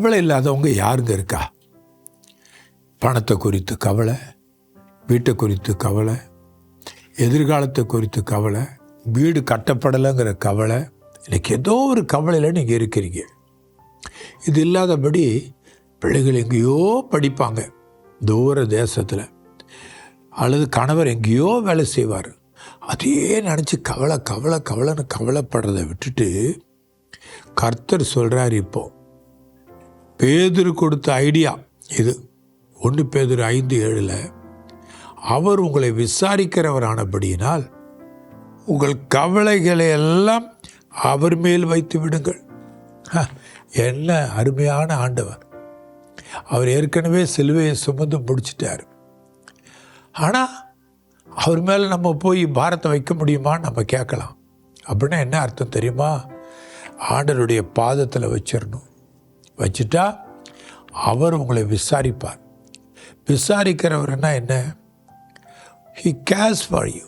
கவலை இல்லாதவங்க யாருங்க இருக்கா? பணத்தை குறித்து கவலை, வீட்டை குறித்து கவலை, எதிர்காலத்தை குறித்து கவலை, வீடு கட்டப்படலைங்கிற கவலை, இன்றைக்கி ஏதோ ஒரு கவலையில் நீங்கள் இருக்கிறீங்க. இது இல்லாதபடி பிள்ளைகள் எங்கேயோ படிப்பாங்க தூர தேசத்தில், அல்லது கணவர் எங்கேயோ வேலை செய்வார். அதையே நினச்சி கவலை கவலை கவலைன்னு கவலைப்படுறதை விட்டுட்டு கர்த்தர் சொல்கிறார். இப்போது பேதுரு கொடுத்த ஐடியா இது. 1 பேதுரு 5:7 அவர் உங்களை விசாரிக்கிறவரானபடியினால் உங்கள் கவலைகளை எல்லாம் அவர் மேல் வைத்து விடுங்கள். என்ன அருமையான ஆண்டவர்! அவர் ஏற்கனவே சிலுவையை சுமந்து முடிச்சிட்டார். ஆனால் அவர் மேலே நம்ம போய் பாரத்தை வைக்க முடியுமான்னு நம்ம கேட்கலாம். அப்படின்னா என்ன அர்த்தம் தெரியுமா? ஆண்டவருடைய பாதத்தில் வச்சிடணும். வச்சுட்டா அவர் உங்களை விசாரிப்பார். விசாரிக்கிறவர்னா என்ன? He cares for you.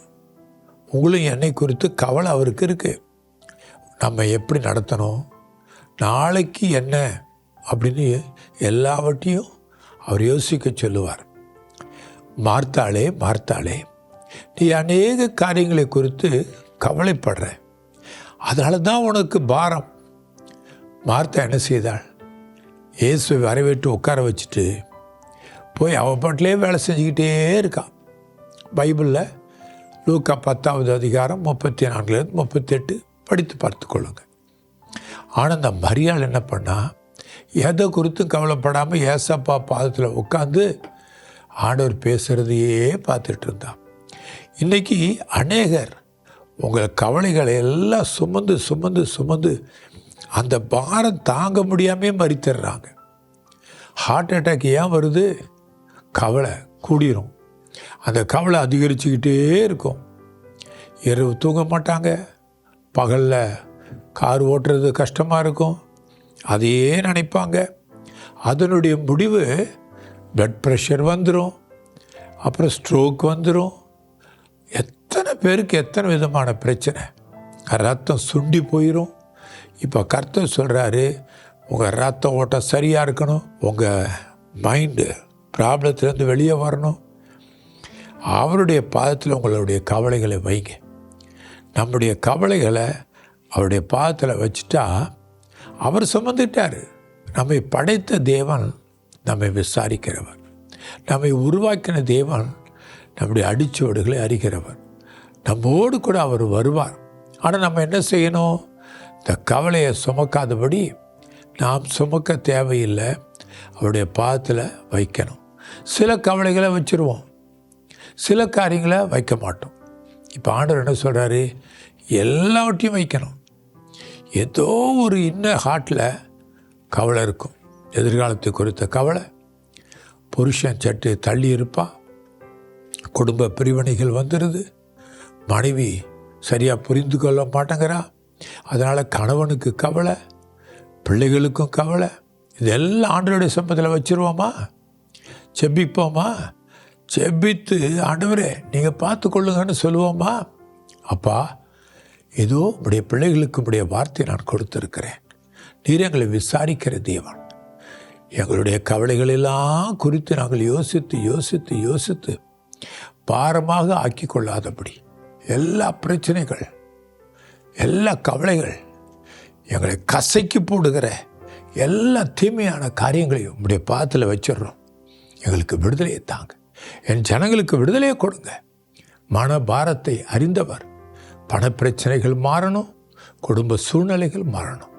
உங்களும் என்னை குறித்து கவலை அவருக்கு இருக்குது. நம்ம எப்படி நடத்தணும், நாளைக்கு என்ன அப்படின்னு எல்லாவற்றையும் அவர் யோசிக்க சொல்லுவார். மார்த்தாளே மார்த்தாளே, நீ அநேக காரியங்களை குறித்து கவலைப்படுற, அதனால தான் உனக்கு பாரம். மார்த்தா என்ன செய்தாள்? இயேசுவை வரவேற்று உட்கார வச்சுட்டு போய் அவன் பாட்டிலே வேலை செஞ்சுக்கிட்டே இருக்கான். பைபிளில் லூக்கா 10வது அதிகாரம் 34-38 படித்து பார்த்து கொள்ளுங்க. ஆனால் அந்த மரியாள் என்ன பண்ணா? எதை குறித்தும் கவலைப்படாமல் ஏசப்பா பாதத்தில் உட்காந்து ஆண்டவர் பேசுகிறதையே பார்த்துட்டு இருந்தான். இன்றைக்கி அநேகர் உங்கள் கவலைகளை எல்லாம் சுமந்து சுமந்து சுமந்து அந்த பாரம் தாங்க முடியாமல் மறித்துடுறாங்க. ஹார்ட் அட்டாக் ஏன் வருது? கவலை கூடிரும். அந்த கவலை அதிகரிச்சுக்கிட்டே இருக்கும். இரவு தூங்க மாட்டாங்க, பகலில் கார் ஓட்டுறது கஷ்டமாக இருக்கும், அதையே நினைப்பாங்க. அதனுடைய முடிவு பிளட் ப்ரெஷர் வந்துடும், அப்புறம் ஸ்ட்ரோக் வந்துடும். எத்தனை பேருக்கு எத்தனை விதமான பிரச்சனை. ரத்தம் சுண்டி போயிடும். இப்போ கர்த்தர் சொல்கிறாரு, உங்கள் ரத்த ஓட்டம் சரியாக இருக்கணும், உங்கள் மைண்டு ப்ராப்ளத்துலேருந்து வெளியே வரணும். அவருடைய பாதத்தில் உங்களுடைய கவலைகளை வைங்க. நம்முடைய கவலைகளை அவருடைய பாதத்தில் வச்சுட்டா அவர் சுமந்துட்டார். நம்மை படைத்த தேவன் நம்மை விசாரிக்கிறவர். நம்மை உருவாக்கின தேவன் நம்முடைய அடிச்சுவடுகளை அறிகிறவர். நம்மோடு கூட அவர் வருவார். ஆனால் நம்ம என்ன செய்யணும்? இந்த கவலையை சுமக்காதபடி நாம் சுமக்க தேவையில்லை, அவருடைய பாதத்தில் வைக்கணும். சில கவலைகளை வச்சுருவோம், சில காரியங்களை வைக்க மாட்டோம். இப்போ ஆண்டவர் என்ன சொல்கிறாரு? எல்லாவற்றையும் வைக்கணும். ஏதோ ஒரு இன்னர் ஹார்ட்டில் கவலை இருக்கும். எதிர்காலத்தை குறித்த கவலை, புருஷன் சற்று தள்ளி இருப்பான், குடும்ப பிரிவினைகள் வந்துடுது, மனைவி சரியாக புரிந்து கொள்ள மாட்டேங்கிறா, அதனால் கணவனுக்கு கவலை, பிள்ளைகளுக்கும் கவலை. இதெல்லாம் ஆண்டவருடைய சம்பத்தில் வச்சுருவோமா? செபிப்போமா? செபித்து ஆண்டவரே நீங்கள் பார்த்து கொள்ளுங்கன்னு சொல்லுவோமா? அப்பா, ஏதோ உடைய பிள்ளைகளுக்கு உடைய வார்த்தை நான் கொடுத்துருக்கிறேன். நீர் எங்களை விசாரிக்கிற தேவன். எங்களுடைய கவலைகளெல்லாம் குறித்து நாங்கள் யோசித்து யோசித்து யோசித்து பாரமாக ஆக்கி கொள்ளாதபடி எல்லா பிரச்சனைகள், எல்லா கவலைகள், எங்களை கசக்கி போடுகிற எல்லா தீமையான காரியங்களையும் உங்களுடைய பாதத்தில் வச்சிடுறோம். எங்களுக்கு விடுதலையை தாங்க. என் ஜனங்களுக்கு விடுதலையை கொடுங்க. மன பாரத்தை அறிந்தவர். பணப்பிரச்சனைகள் மாறணும், குடும்ப சூழ்நிலைகள் மாறணும்.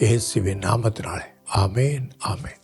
இயேசுவின் நாமத்தினாலே ஆமேன், ஆமேன்.